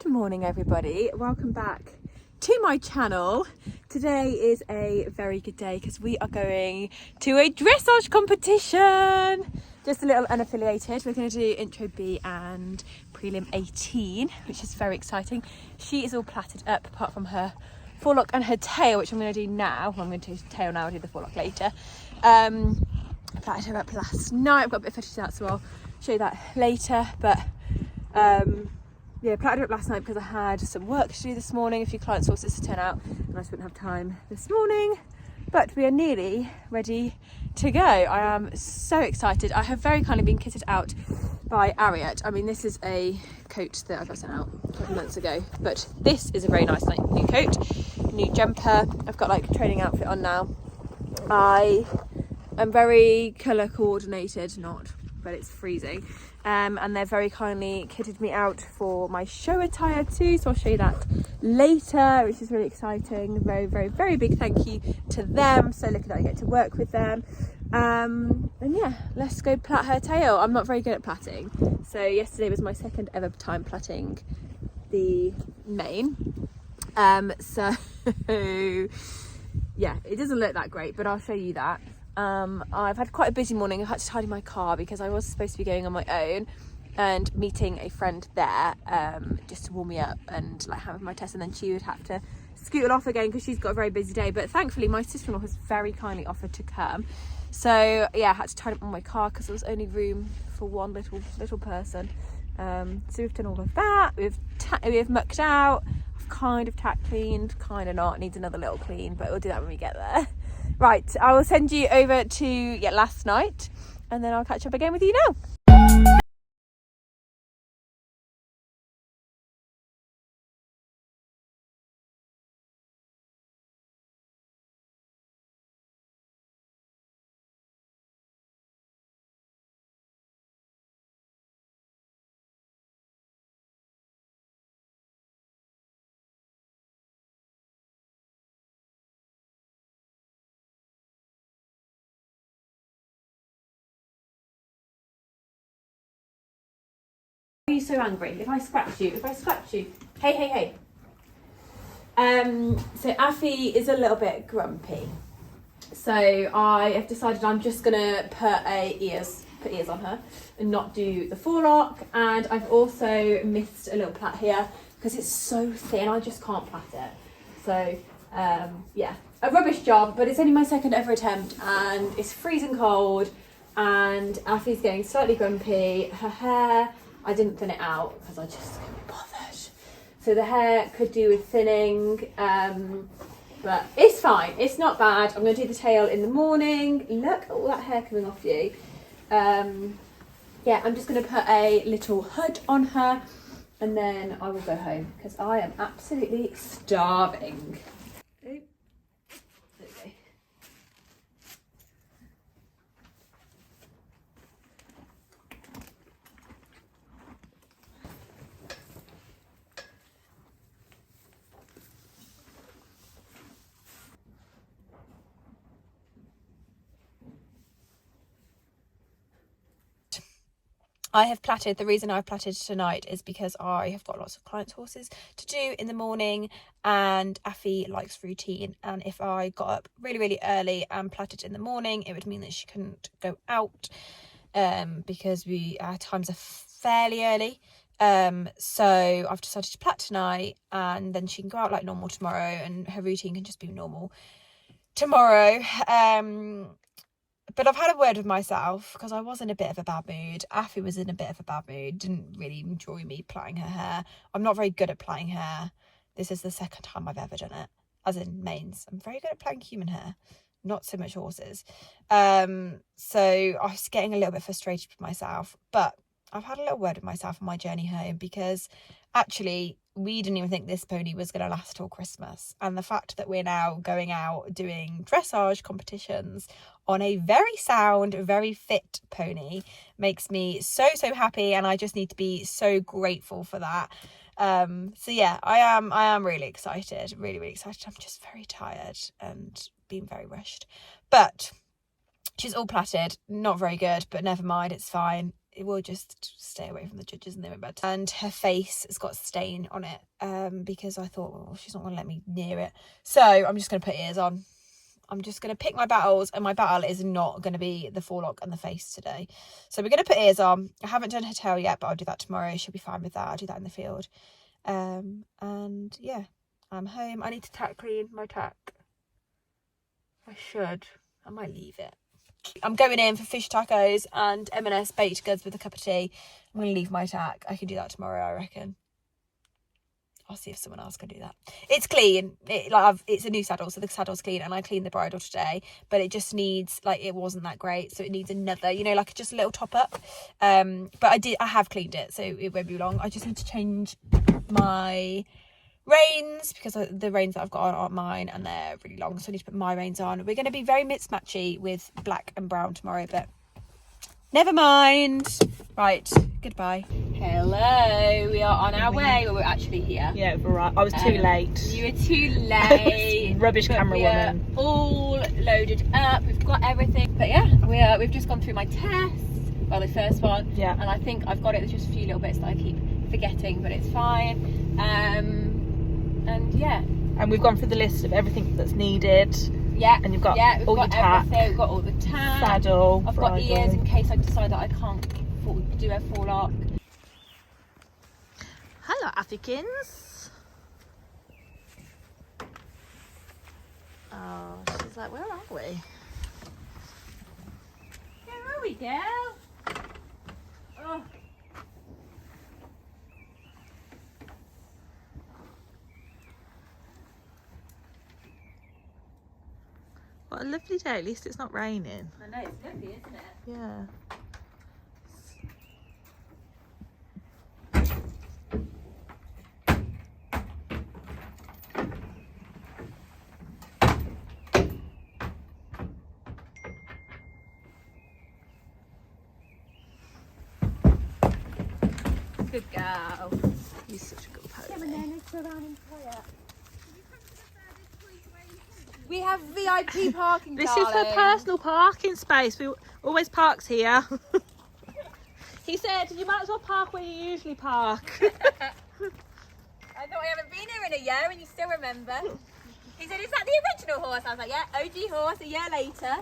Good morning everybody, welcome back to my channel. Today is a very good day because we are going to a dressage competition. Just a little unaffiliated. We're going to do intro B and prelim 18, which is very exciting. She is all plaited up apart from her forelock and her tail, which I'm going to do now. I'm going to do the tail now, I'll do the forelock later. I plaited her up last night. I've got a bit of footage of that, so I'll show you that later. But yeah, plaited up last night because I had some work to do this morning, a few client sources to turn out, and I just wouldn't have time this morning. But we are nearly ready to go. I am so excited. I have very kindly been kitted out by Ariat. I mean, this is a coat that I got sent out a couple months ago, but this is a very nice new coat, new jumper. I've got like a training outfit on now. I am very colour coordinated, but it's freezing. And they're very kindly kitted me out for my show attire too, so I'll show you that later, which is really exciting. Very, very, very big thank you to them. So lucky that I get to work with them. And yeah, let's go plait her tail. I'm not very good at plaiting, so yesterday was my second ever time plaiting the mane. So yeah, it doesn't look that great, but I'll show you that. I've had quite a busy morning. I had to tidy my car because I was supposed to be going on my own and meeting a friend there, just to warm me up and like have my test, and then she would have to scootle off again because she's got a very busy day. But thankfully my sister-in-law has very kindly offered to come, so yeah, I had to tidy up my car because there was only room for one little person. So we've done all of that. We've mucked out. I've kind of tack cleaned, kind of not, needs another little clean, but we'll do that when we get there. Right, I will send you over to last night, and then I'll catch up again with you now. Are you so angry? If I scratch you, hey. So Affy is a little bit grumpy. So I have decided I'm just gonna put ears on her and not do the forelock. And I've also missed a little plait here because it's so thin, I just can't plait it. So yeah, a rubbish job, but it's only my second ever attempt and it's freezing cold and Affy's getting slightly grumpy. Her hair, I didn't thin it out because I just couldn't be bothered. So the hair could do with thinning, but it's fine. It's not bad. I'm going to do the tail in the morning. Look at all that hair coming off you. Yeah, I'm just going to put a little hood on her and then I will go home because I am absolutely starving. There we go. I have plaited. The reason I've plaited tonight is because I have got lots of client horses to do in the morning and Affy likes routine, and if I got up really, really early and plaited in the morning, it would mean that she couldn't go out because our times are fairly early. So I've decided to plait tonight and then she can go out like normal tomorrow and her routine can just be normal tomorrow. But I've had a word with myself because I was in a bit of a bad mood. Affy was in a bit of a bad mood, didn't really enjoy me plaiting her hair. I'm not very good at plaiting hair. This is the second time I've ever done it, as in manes. I'm very good at plaiting human hair, not so much horses. So I was getting a little bit frustrated with myself, but I've had a little word with myself on my journey home because actually we didn't even think this pony was going to last till Christmas, and the fact that we're now going out doing dressage competitions on a very sound, very fit pony makes me so happy, and I just need to be so grateful for that. So yeah, I am really excited, really excited. I'm just very tired and being very rushed, but she's all plaited, not very good, but never mind, it's fine. we'll just stay away from the judges and they went bed. And her face has got stain on it because I thought, well, she's not going to let me near it. So I'm just going to put ears on. I'm just going to pick my battles, and my battle is not going to be the forelock and the face today. So we're going to put ears on. I haven't done her tail yet, but I'll do that tomorrow. She'll be fine with that. I'll do that in the field. And yeah, I'm home. I need to tack clean my tack. I should. I might leave it. I'm going in for fish tacos and M&S baked goods with a cup of tea. I'm going to leave my tack. I can do that tomorrow, I reckon. I'll see if someone else can do that. It's clean. It's a new saddle, so the saddle's clean, and I cleaned the bridle today, but it just needs, like, it wasn't that great, so it needs another, you know, like just a little top up. But I have cleaned it, so it won't be long. I just need to change my reins because the reins that I've got on aren't mine and they're really long, so I need to put my reins on. We're going to be very mismatchy with black and brown tomorrow, but never mind. Right, goodbye. Hello, we are on our way. Well, we're actually here. Yeah, right. I was too late. You were too late. Rubbish camera woman. All loaded up. We've got everything. But yeah, we've just gone through my test. Well, the first one. Yeah. And I think I've got it. There's just a few little bits that I keep forgetting, but it's fine. And yeah. And we've gone through the list of everything that's needed. Yeah. And you've got all your tack. We've got all the tack. Saddle. I've got ears in case I decide that I can't do a forelock. Hello, Africans. Oh, she's like, where are we? Where are we, girl? Oh. What a lovely day. At least it's not raining. I know, it's lovely, isn't it? Yeah. Good girl. You're such a good pony. We have VIP parking. This is her personal parking space. We always parks here. He said, you might as well park where you usually park. I thought I haven't been here in a year and you still remember. He said, is that the original horse? I was like, yeah, OG horse, a year later.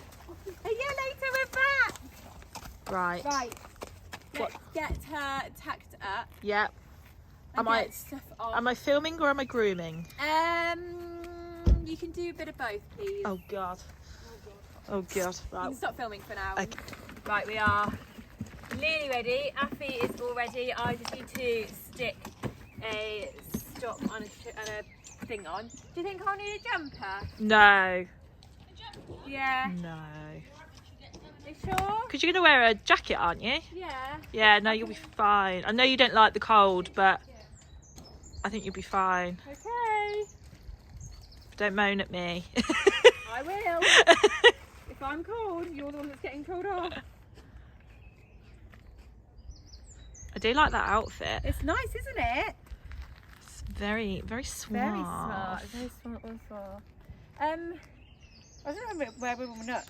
A year later, we're back. Right. Right. Let's get her tacked up. Yep. Am I filming or am I grooming? You can do a bit of both, please. Oh God. Oh God. Right. You can stop filming for now. Okay. Right, we are nearly ready. Affy is all ready. I just need to stick a stop on a thing on. Do you think I'll need a jumper? No. A jumper? Yeah. No. You sure? Because you're going to wear a jacket, aren't you? Yeah. Yeah, no, you'll be fine. I know you don't like the cold, but I think you'll be fine. Okay. Don't moan at me. I will. If I'm cold, you're the one that's getting cold off. I do like that outfit. It's nice, isn't it? It's very, very smart. Very smart. Very smart also. I don't remember where we went up.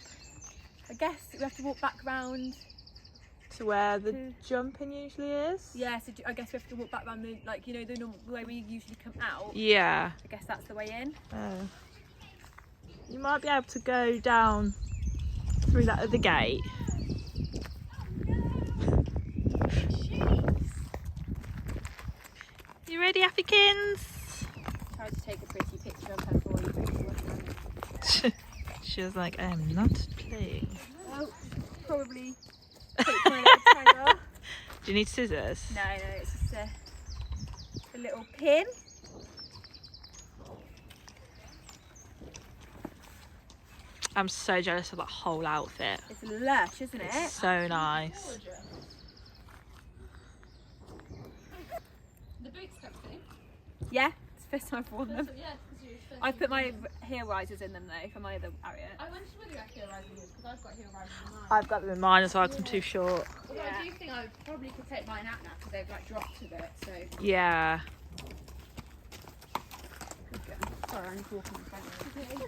I guess we have to walk back round to where the jumping usually is. Yeah, so I guess we have to walk back round the, like, you know, the normal way we usually come out. Yeah. I guess that's the way in. Oh. You might be able to go down through that other gate. You ready, Africans? Try to take a pretty picture of her for you. She was like, I am not playing. Oh, probably take my little timer. Do you need scissors? No, it's just a little pin. I'm so jealous of that whole outfit. It's lush, isn't it? It's so nice. The boots comfy? Yeah, it's the first time I've worn them. I put my heel risers in them though for my other Ariat. I wondered whether you had heel risers because I've got heel risers in mine. I've got them in mine as well because I'm too short. Although I do think I probably could take mine out now because they've like dropped a bit. So yeah. Okay. Sorry, I'm just walking in front of you.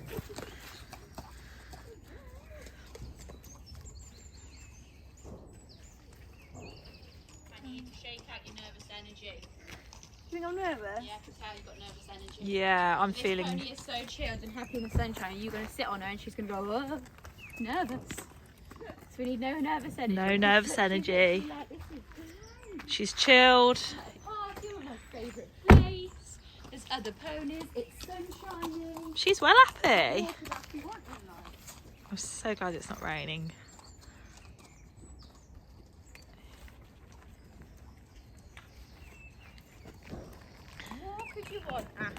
out your nervous energy. You think I'm nervous? Yeah, I can tell you've got nervous energy. Yeah, I'm This feeling. pony is so chilled and happy in the sunshine. You're going to sit on her and she's going to go, oh, nervous. So we need no nervous energy. No nervous energy. Like, this is great. She's chilled. Party, we're my favourite place. There's other ponies. It's sunshiny. She's well happy. I'm so glad it's not raining. What could you want, Ass?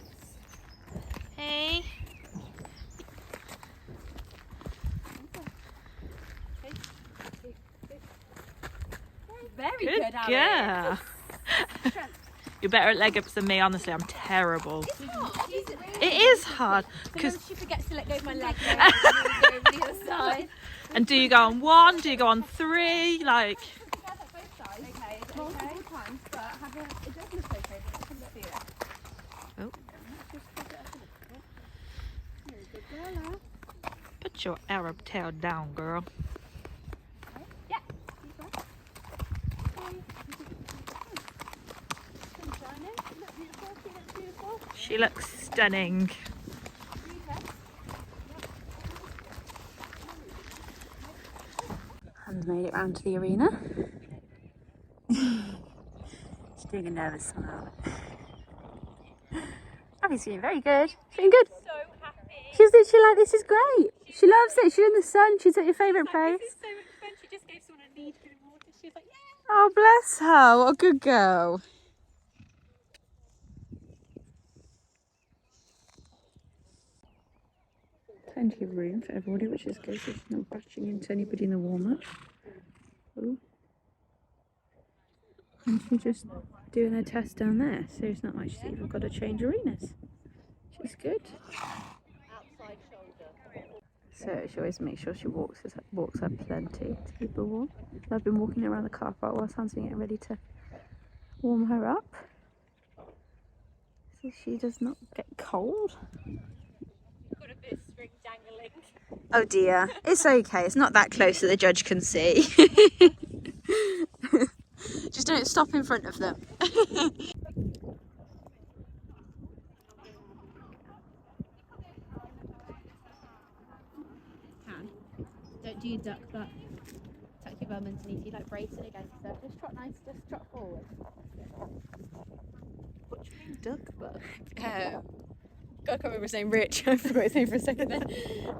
Hey. Very Good good, girl. You're better at leg ups than me, honestly. I'm terrible. It is hard because. Sometimes she forgets to let go of my leg. Go over the other side. And do you go on 1? Do you go on 3? Like. Okay, multiple times, but have a, it does look okay, but I can see it. Oh. You're a good girl, Put your Arab tail down, girl. Yeah. She looks stunning. Han's made it round to the arena. She's doing a nervous smile. Abby's feeling very good. Feeling good. So happy. She's literally like, this is great. She loves it. She's in the sun. She's at your favourite place. This is so much fun. She just gave someone a need for water. She was like, yeah. Oh, bless her. What a good girl. Plenty of room for everybody, which is good. So she's not bashing into anybody in the warm-up. Ooh. And she's just doing her test down there. So it's not like she's even got to change arenas. She's good. So she always makes sure she walks her plenty to keep her warm. I've been walking around the car park while Sam's getting ready to warm her up, so she does not get cold. Got a bit of string dangling. Oh dear, it's okay. It's not that close that the judge can see. Just don't stop in front of them. Don't do your duck butt. Tuck your bum underneath you, like brace it against her. Just trot nice, just trot forward. What do you mean, duck butt? God, I can't remember his name. Rich. I forgot his name for a second there.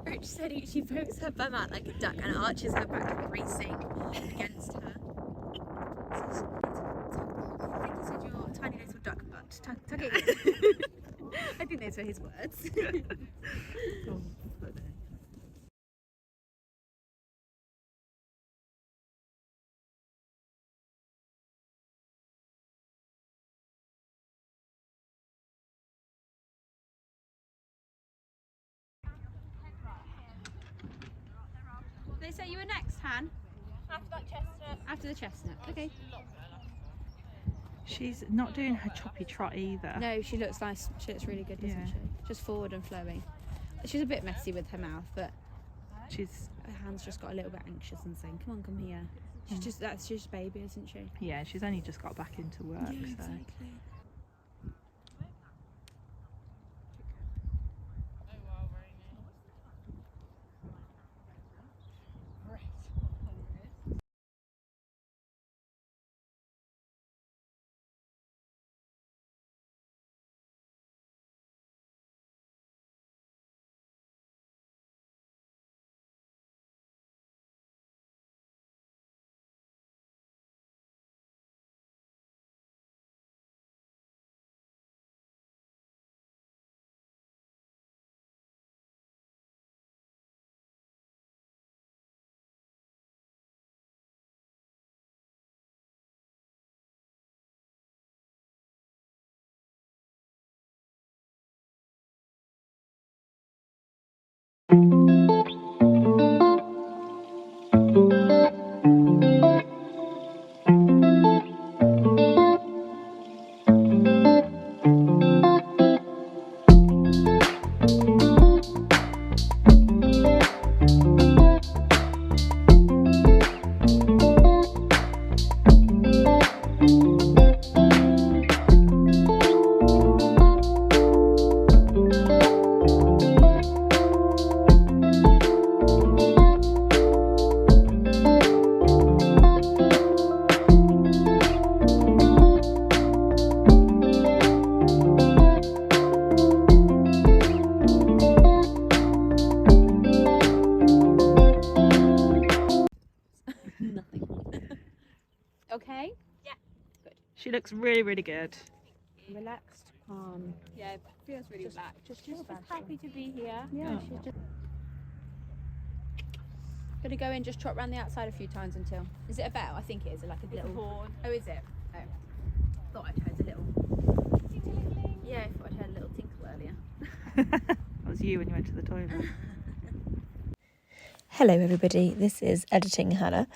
Rich said she pokes her bum out like a duck and arches her back, bracing against her. I think he said your tiny little duck butt. Tuck it in. I think those were his words. They say you were next, Han? After that chestnut. After the chestnut. Okay. She's not doing her choppy trot either. No, she looks nice. She looks really good, doesn't Yeah. she? Just forward and flowing. She's a bit messy with her mouth, but She's her hand's just got a little bit anxious and saying, "Come on, come here." She's just baby, isn't she? yeah, she's only just got back into work, so. Exactly. looks really, really good. Relaxed, calm. Yeah, it feels really relaxed. Just happy to be here. Yeah, Oh. she's just. Gonna go in, just trot around the outside a few times until. Is it a bell? I think it is. Like a little horn. Oh, is it? Oh. Thought I'd heard a little. Yeah, I thought I'd heard a little tinkle earlier. That was you when you went to the toilet. Hello everybody, this is Editing Hannah.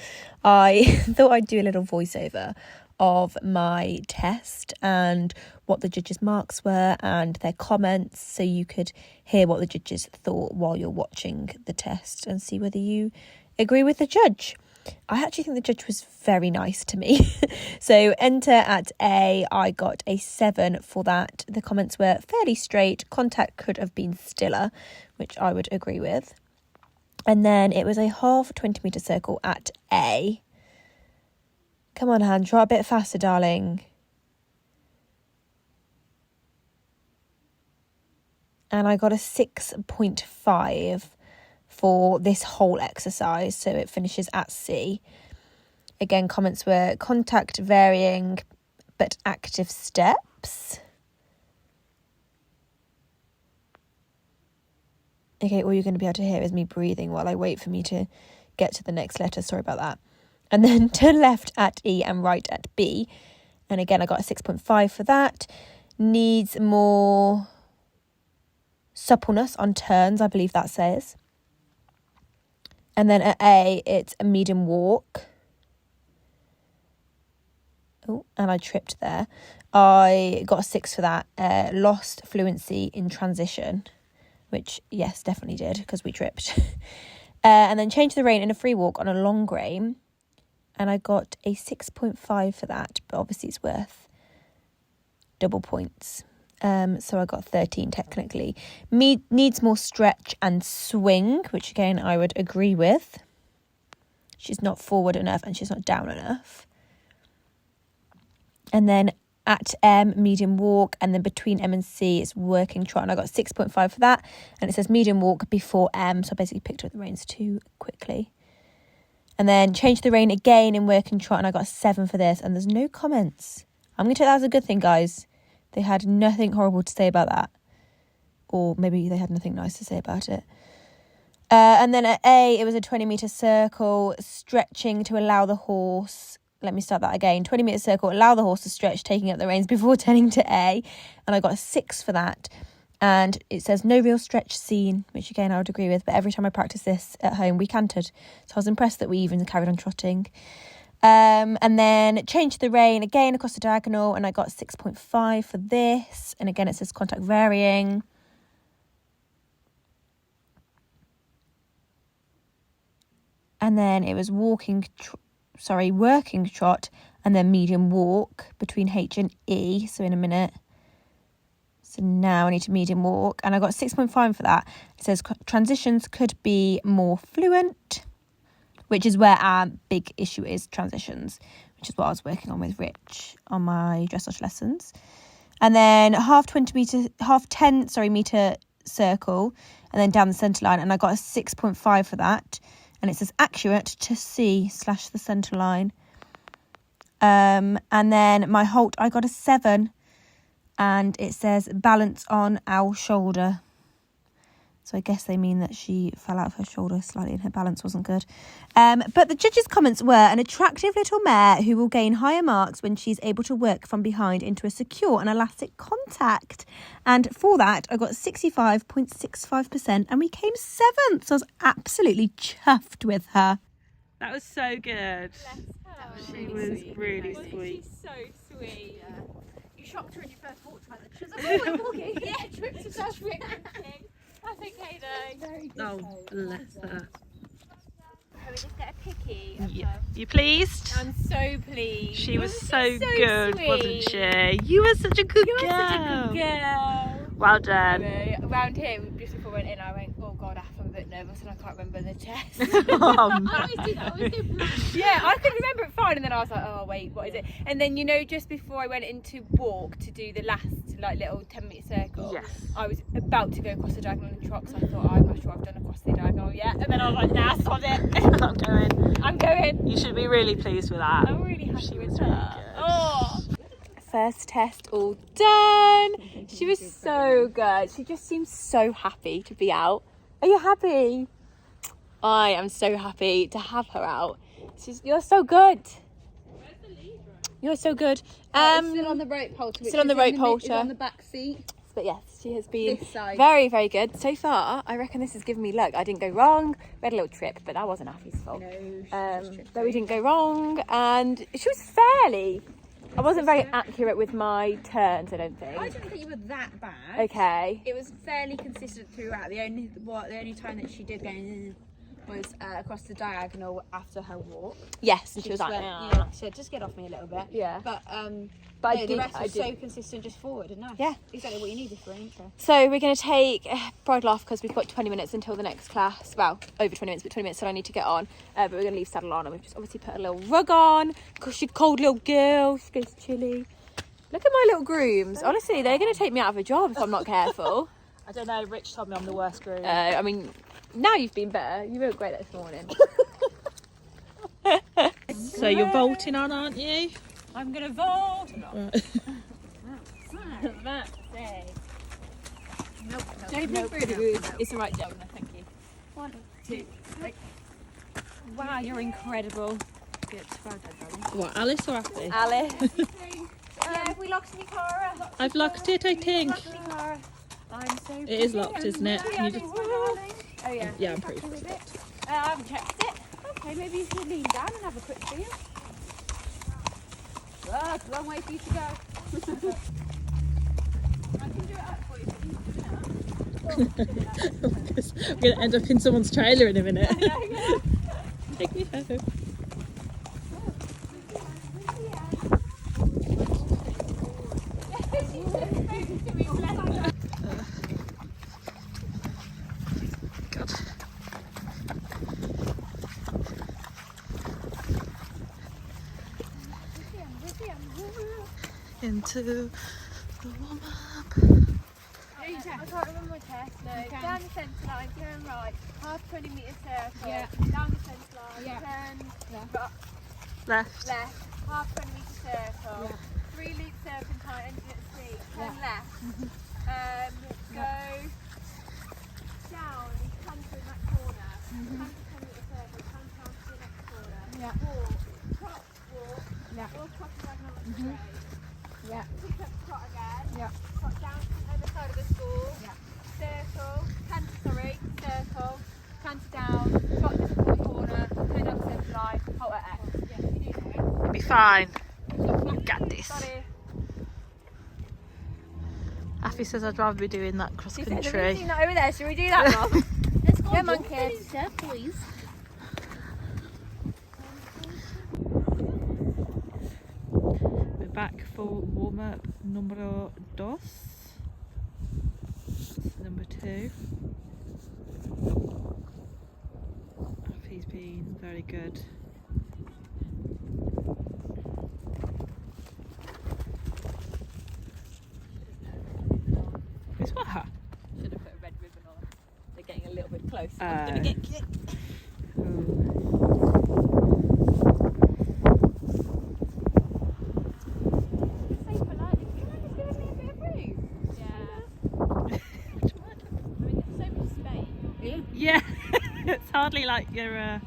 I thought I'd do a little voiceover of my test and what the judges' marks were and their comments, so you could hear what the judges thought while you're watching the test and see whether you agree with the judge. I actually think the judge was very nice to me. So enter at A, I got a 7 for that. The comments were fairly straight. Contact could have been stiller, which I would agree with. And then it was a half 20-metre circle at A. Come on, Han, try a bit faster, darling. And I got a 6.5 for this whole exercise, so it finishes at C. Again, comments were contact varying, but active steps. Okay, all you're going to be able to hear is me breathing while I wait for me to get to the next letter. Sorry about that. And then turn left at E and right at B. And again, I got a 6.5 for that. Needs more suppleness on turns, I believe that says. And then at A, it's a medium walk. Oh, and I tripped there. I got a 6 for that. Lost fluency in transition. Which, yes, definitely did, because we tripped. And then changed the rein in a free walk on a long rein. And I got a 6.5 for that, but obviously it's worth double points. So I got 13 technically. Needs more stretch and swing, which again I would agree with. She's not forward enough and she's not down enough. And then at M, medium walk, and then between M and C, it's working trot, and I got 6.5 for that, and it says medium walk before M, so I basically picked up the reins too quickly. And then changed the rein again in working trot, and I got a 7 for this, and there's no comments. I'm going to take that as a good thing, guys. They had nothing horrible to say about that. Or maybe they had nothing nice to say about it. And then at A, it was a 20-metre circle, stretching to allow the horse. Let me start that again. 20-metre circle, allow the horse to stretch, taking up the reins before turning to A. And I got a 6 for that. And it says no real stretch seen, which again I would agree with. But every time I practice this at home, we cantered. So I was impressed that we even carried on trotting. And then changed the rein again across the diagonal. And I got 6.5 for this. And again, it says contact varying. And then it was working trot, and then medium walk between H and E. So in a minute. So now I need to medium walk, and I got 6.5 for that. It says transitions could be more fluent, which is where our big issue is, transitions, which is what I was working on with Rich on my dressage lessons. And then half 10 metre circle, and then down the centre line, and I got a 6.5 for that. And it says accurate to C/the centre line. And then my halt, I got a 7. And it says balance on our shoulder. So I guess they mean that she fell out of her shoulder slightly and her balance wasn't good. But the judges' comments were an attractive little mare who will gain higher marks when she's able to work from behind into a secure and elastic contact. And for that, I got 65.65% and we came 7th. So I was absolutely chuffed with her. That was so good. She was really sweet. She's so sweet. Yeah. You shocked her in your first walk time. She was like, oh, we're walking. Yeah, tripped herself quick. That's okay though. Very good. Oh, bless her. Can we just get a picky? Yeah. You pleased? I'm so pleased. She was Wasn't so she so good, sweet? wasn't she? You were such a good girl. You were such a good girl. Well done. Around here, just before we went in, I went, oh God, I'm a bit nervous and I can't remember the test. Oh, man. I always do that. Yeah, I could remember it fine, and then I was like, oh wait, what is it? And then, you know, just before I went into walk to do the last little 10-metre circle, Yes. I was about to go across the diagonal and trot, so I thought, I'm not sure I've done across the diagonal yet. And then I was like, nah, sod it. I'm going. I'm going. You should be really pleased with that. I'm really happy She with was really that. good. Oh. first test all done. She was so good. She just seems so happy to be out. Are you happy? I am so happy to have her out. You're so good. You're so good. It's still on the rope halter. Still on the rope halter. It's on the back seat. But yes, she has been This side. very, very good. So far, I reckon this has given me luck. I didn't go wrong. We had a little trip, but that wasn't Affy's fault. But we didn't go wrong. And she was fairly... I wasn't very accurate with my turns, I don't think. I didn't think you were that bad. Okay. It was fairly consistent throughout. The only time that she did go was across the diagonal after her walk. Yes, and She she was just like, went, "Nah." she said, just get off me a little bit. Yeah. But I the rest I was so consistent, just forward and nice. Yeah. Exactly what you needed for an intro. So we're going to take bridle off because we've got 20 minutes until the next class. Well, over 20 minutes, but 20 minutes till I need to get on. But we're going to leave saddle on, and we've just obviously put a little rug on because she's a cold little girl. She gets chilly. Look at my little grooms. Honestly, they're going to take me out of a job if I'm not careful. I don't know, Rich told me I'm the worst groom. I mean, now you've been better. You were great this morning. So you're vaulting on, aren't you? I'm going to vault. Right. That's it. Nope. It's the right job, no, thank you. 1, 2, 3. Wow, you're incredible. Good. Well done, darling. What, Alice or Affy? Alice. Yeah, have we locked in your car? I've locked it, I think. I'm so It is locked, isn't it? Can you just... Oh yeah. Yeah, I'm pretty sure it's locked. I haven't checked it. Okay, maybe you should lean down and have a quick feel. Oh, it's a long way for you to go. I can do it up for you, but you can do it up. I'm going to end up in someone's trailer in a minute. Take me home. God. Into the warm up. I can't remember my test. No. Down the centre line, turn right, half 20 metre circle. Yeah. Down the centre line, turn Left. left, half 20 metre circle. 3 loop serpentine, engine at sea. Turn left. Go down, come through that corner. Come to 10 metre circle, come down to the next corner. Walk, trot, walk. Walk across the diagonal at the grade. Pick up trot again. Trot down to the other side of the school. Circle, circle, canter down, trot to the corner, turn up centre line, halt at X. Yeah, you do know it. You'll be fine. You got this. Sorry. Affy says I'd rather be doing that cross We've country. seen that over there. Should we do that, Mum? Let's go. Come on, kids. Please. We're back for warm up numero dos. That's number 2. Affy's been very good. It's what? Should have put a red ribbon on. They're getting a little bit close. I'm gonna get kicked. Say politely, can I just give me a bit of room? Yeah. I mean, there's so much space. Yeah, it's hardly like you're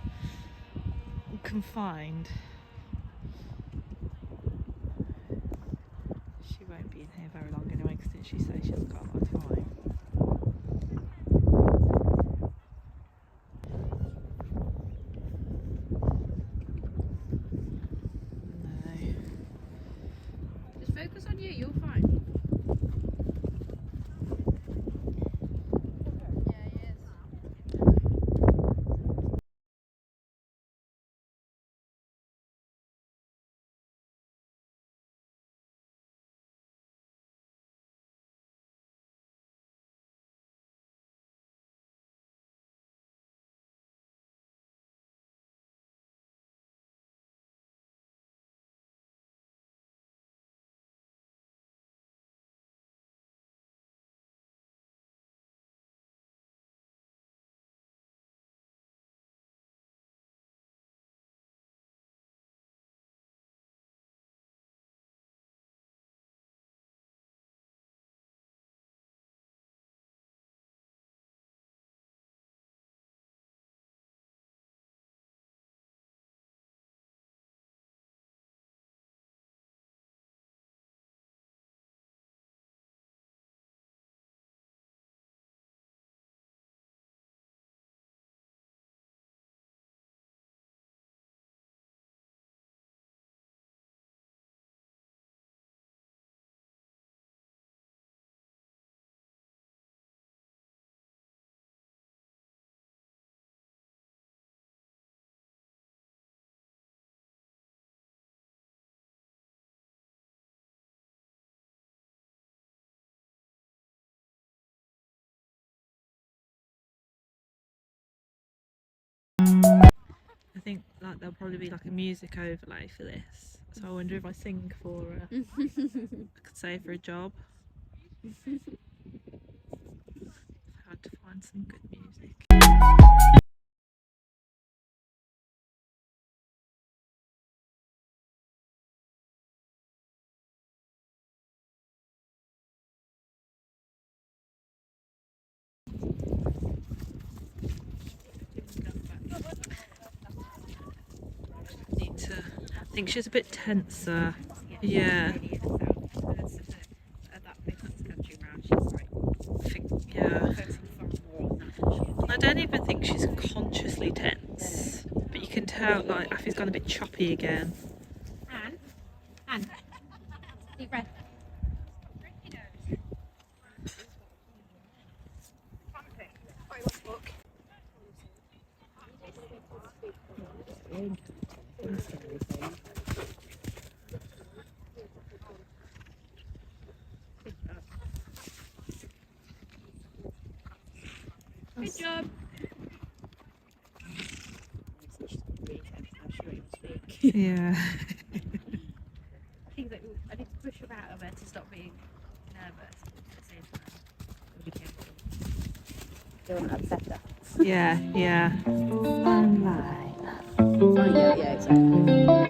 confined. She won't be in here very long anyway, because didn't she say she's got a lot of time? No. Just focus on you, you're fine. I think like there'll probably be like a music overlay for this. So I wonder if I sing for her, I could save her a job. I've had to find some good music. I think she's a bit tenser. Yeah. Yeah. I don't even think she's consciously tense, but you can tell like Affy's gone a bit choppy again. Anne, deep breath. Good job. Yeah. I think that I need to push her out of her to stop being nervous. At the same time. Be careful. Don't upset her. Yeah, yeah. Sorry, yeah, exactly.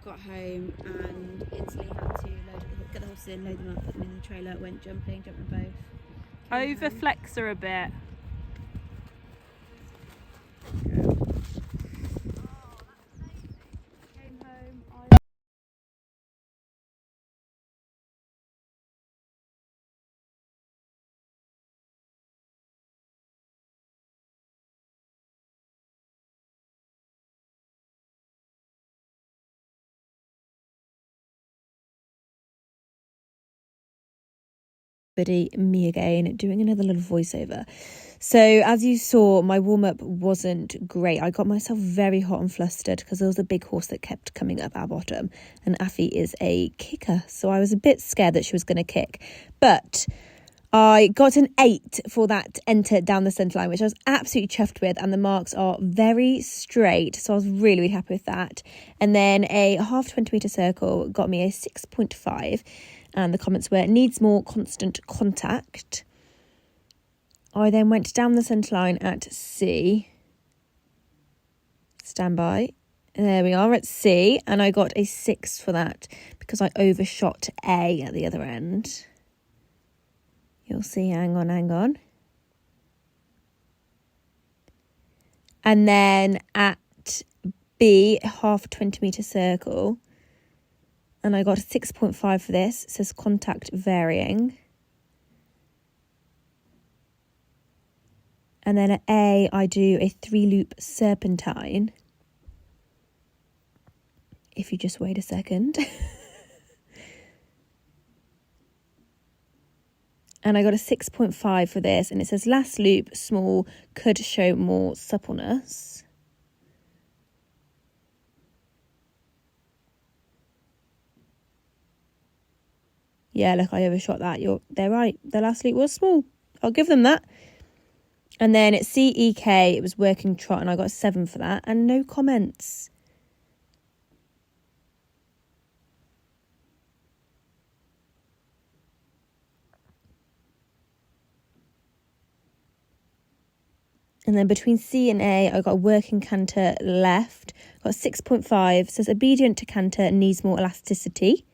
Got home and instantly had to get the horses in, load them up, put them in the trailer, went jumping, jumped them both. Overflex her a bit. Came home, Me again, doing another little voiceover. So as you saw, my warm-up wasn't great. I got myself very hot and flustered because there was a big horse that kept coming up our bottom, and Affy is a kicker, so I was a bit scared that she was going to kick. But I got an 8 for that enter down the centre line, which I was absolutely chuffed with, and the marks are very straight, so I was really, really happy with that. And then a half 20-metre circle got me a 6.5, and the comments were, needs more constant contact. I then went down the centre line at C. Stand by. There we are at C, and I got a 6 for that because I overshot A at the other end. You'll see, hang on. And then at B, half 20-metre circle, and I got a 6.5 for this. It says contact varying. And then at A, I do a 3-loop serpentine. If you just wait a second. And I got a 6.5 for this, and it says last loop small, could show more suppleness. Yeah, look, I overshot that. They're right. The last loop was small. I'll give them that. And then at CEK, it was working trot, and I got a 7 for that, and no comments. And then between C and A, I got a working canter left. Got 6.5. Says obedient to canter, needs more elasticity.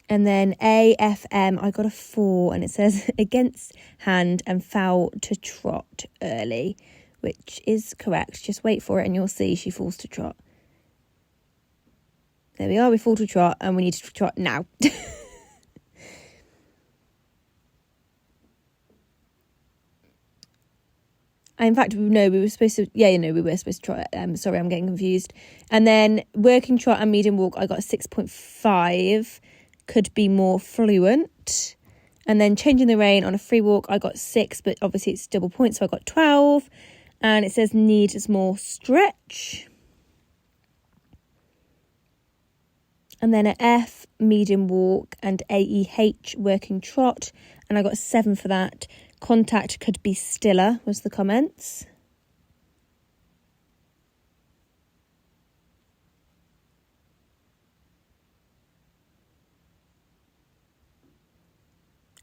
And then AFM, I got a 4, and it says against hand and foul to trot early, which is correct. Just wait for it and you'll see she falls to trot. There we are, we fall to trot and we need to trot now. In fact, no, we were supposed to trot. Sorry, I'm getting confused. And then working trot and medium walk, I got a 6.5. Could be more fluent. And then changing the rein on a free walk, I got 6, but obviously it's double points, so I got 12. And it says needs more stretch. And then an F, medium walk, and AEH, working trot. And I got a 7 for that. Contact could be stiller, was the comments.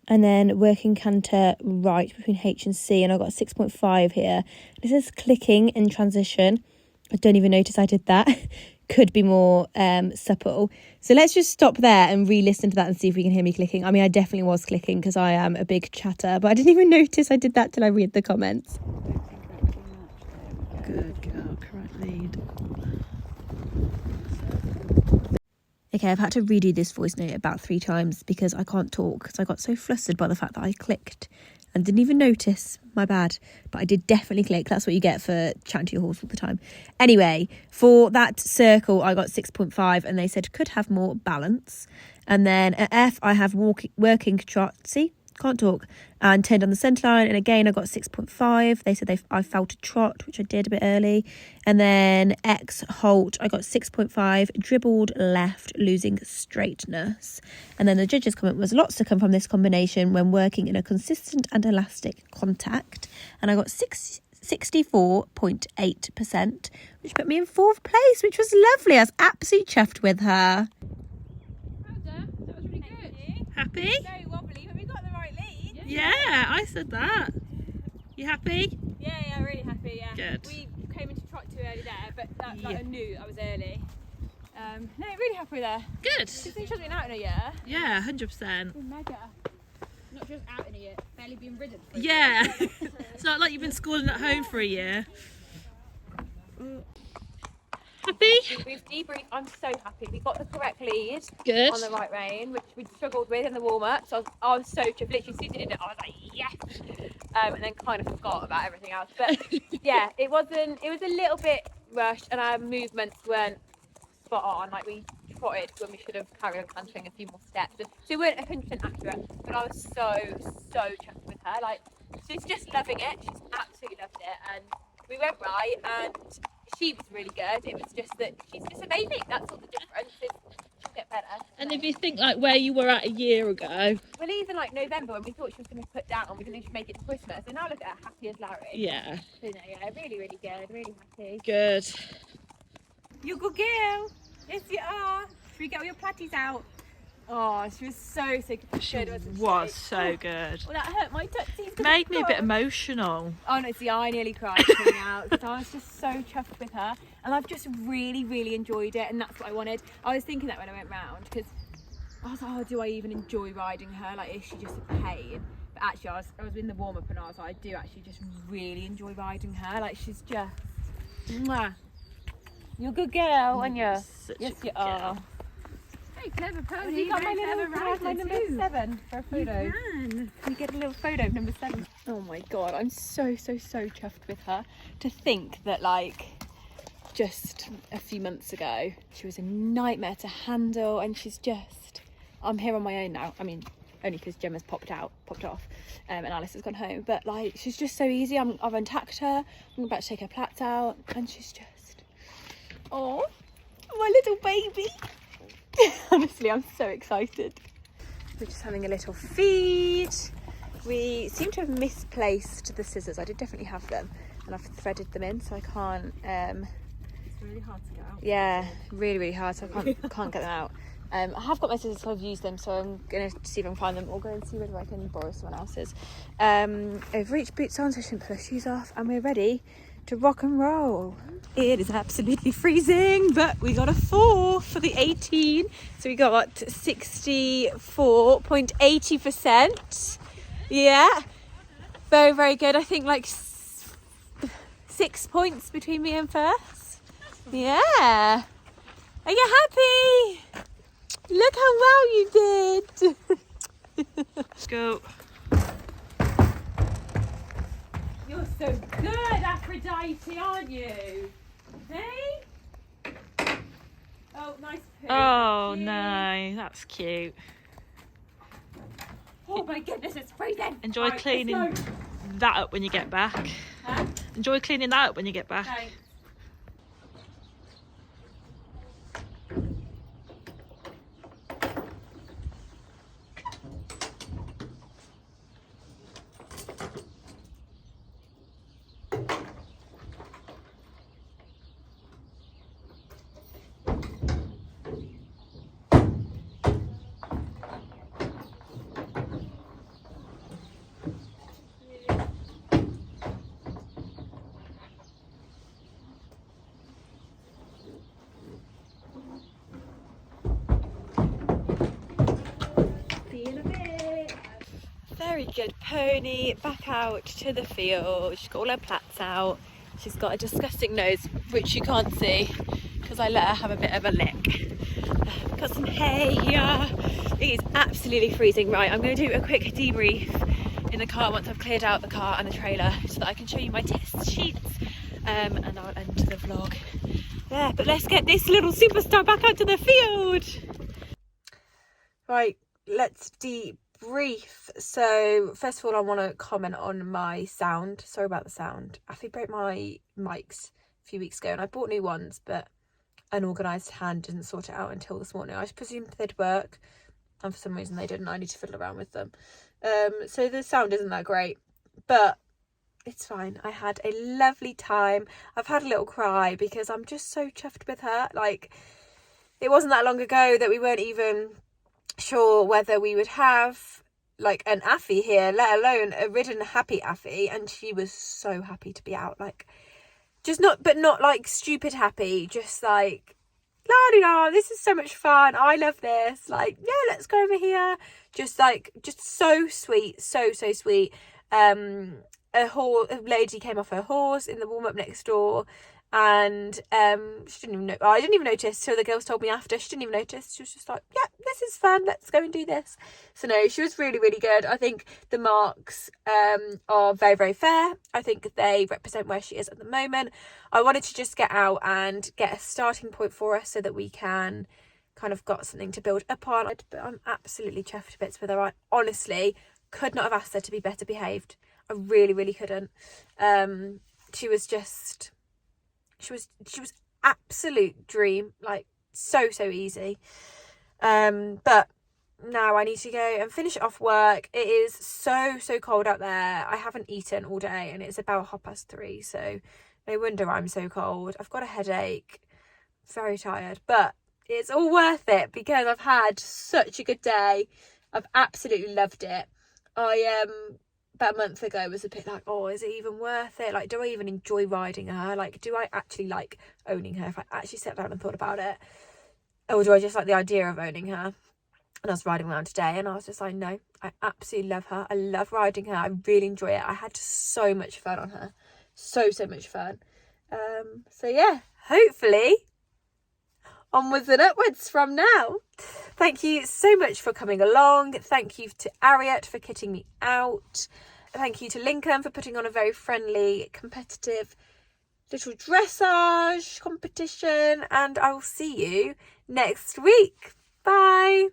And then working canter right between H and C, and I got a 6.5 here. It says clicking in transition. I don't even notice I did that. Could be more supple. So let's just stop there and re-listen to that and see if we can hear me clicking. I mean, I definitely was clicking because I am a big chatter, but I didn't even notice I did that till I read the comments. Good girl, correct lead. Okay, I've had to redo this voice note about 3 times because I can't talk because I got so flustered by the fact that I clicked and didn't even notice. My bad. But I did definitely click. That's what you get for chatting to your horse all the time. Anyway, for that circle, I got 6.5 and they said could have more balance. And then at F, I have working trot. See? Can't talk. And turned on the centre line. And again, I got 6.5. They said I felt a trot, which I did a bit early. And then X, halt, I got 6.5. Dribbled left, losing straightness. And then the judge's comment was lots to come from this combination when working in a consistent and elastic contact. And I got 64.8%, which put me in 4th place, which was lovely. I was absolutely chuffed with her. Well done. That was really good. Happy? Very wobbly, but we got the right lead. Yeah, I said that. You happy? Yeah, really happy, yeah. Good. We came into trot too early there, but that, Yeah. I knew I was early. No, really happy there. Good. She's been out in a year. Yeah, 100%. Mega. Not just out in a year, barely been ridden. Yeah. It's not like you've been schooling at home for a year. Happy? With Debrief, I'm so happy. We got the correct lead Good. on the right rein, which we struggled with in the warm-up. So I was so chuffed. Literally, as soon as I did it, I was like, yes! And then kind of forgot about everything else. But yeah, it was a little bit rushed and our movements weren't spot on. Like we trotted when we should have carried on cantering a few more steps. So we weren't 100% accurate, but I was so chuffed with her. Like, she's just loving it. She's absolutely loved it. And we went right and she was really good. It was just that she's just amazing. That's all the difference is she'll get better. And if you think like where you were at a year ago. Well, even like November when we thought she was going to put down, we didn't even make it to Christmas. And now look at her, happy as Larry. Yeah. So, no, yeah, really, really good. Really happy. Good. You good girl. Yes, you are. Should we get all your platties out? Oh, she was so good. She Wasn't was she? so good. Well, that hurt my tootsies. Made me a bit emotional. Oh no, see, I nearly cried coming out because I was just so chuffed with her, and I've just really, really enjoyed it, and that's what I wanted. I was thinking that when I went round because I was like, oh, do I even enjoy riding her? Like, is she just a pain? But actually, I was in the warm up, and I was like, I do actually just really enjoy riding her. Like, she's just, mwah. You're a good girl, aren't you? Such Yes, a you good are. girl. Very clever pony. You got my number 7 for a photo. You can. You get a little photo of number 7. Oh my god, I'm so chuffed with her. To think that like just a few months ago she was a nightmare to handle, and she's just, I'm here on my own now. I mean, only because Gemma's popped off, and Alice has gone home. But like, she's just so easy. I've untacked her. I'm about to take her plats out, and she's just, oh, my little baby. Honestly, I'm so excited. We're just having a little feed. We seem to have misplaced the scissors. I did definitely have them, and I've threaded them in, so I can't. It's really hard to get out. Yeah, really hard. So I can't get them out. I have got my scissors, so I've used them. So I'm gonna see if I can find them, or go and see whether I can borrow someone else's. I've reached boots on, so I shouldn't put our shoes off, and we're ready to rock and roll. It is absolutely freezing, but we got a 4 for the 18. So we got what, 64.80%. Yeah, very good. I think like 6 points between me and first. Yeah. Are you happy? Look how well you did. Let's go. You're so good, Aphrodite, aren't you? Hey? Oh, nice poo. Oh Thank you. no, that's cute. Oh my goodness, it's freezing. Enjoy Right, let's cleaning go. that up when you get back. Huh? Enjoy cleaning that up when you get back. Thanks. Very good pony, back out to the field. She's got all her plaits out. She's got a disgusting nose, which you can't see because I let her have a bit of a lick. Got some hay here. It is absolutely freezing. Right, I'm going to do a quick debrief in the car once I've cleared out the car and the trailer so that I can show you my test sheets, and I'll end the vlog there. But let's get this little superstar back out to the field. Right, let's debrief. So first of all, I want to comment on my sound. Sorry about the sound. Affy broke my mics a few weeks ago and I bought new ones, but an organised hand didn't sort it out until this morning. I presumed they'd work and for some reason they didn't. I need to fiddle around with them. So the sound isn't that great, but it's fine. I had a lovely time. I've had a little cry because I'm just so chuffed with her. Like, it wasn't that long ago that we weren't even sure whether we would have like an Affy here, let alone a ridden happy Affy, and she was so happy to be out. Like, just not like stupid happy, just like la di da, this is so much fun, I love this, like, yeah, let's go over here. Just so sweet, so sweet. A lady came off her horse in the warm-up next door, and she didn't even know. I didn't even notice. So the girls told me after. She didn't even notice. She was just like, yeah, this is fun, let's go and do this. So no, she was really, really good. I think the marks are very, very fair. I think they represent where she is at the moment. I wanted to just get out and get a starting point for us so that we can kind of got something to build upon. But I'm absolutely chuffed to bits with her. I honestly could not have asked her to be better behaved. I really, really couldn't. She was absolute dream, like so easy. But now I need to go and finish off work. It is so cold out there. I haven't eaten all day and it's about 3:30, so no wonder I'm so cold. I've got a headache, very tired, but it's all worth it because I've had such a good day. I've absolutely loved it. About a month ago was a bit like, oh, is it even worth it? Like, do I even enjoy riding her? Like, do I actually like owning her if I actually sat down and thought about it? Or do I just like the idea of owning her? And I was riding around today and I was just like, no, I absolutely love her. I love riding her. I really enjoy it. I had so much fun on her. So much fun. So yeah, hopefully onwards and upwards from now. Thank you so much for coming along. Thank you to Ariat for kitting me out. Thank you to Lincoln for putting on a very friendly, competitive little dressage competition. And I will see you next week. Bye.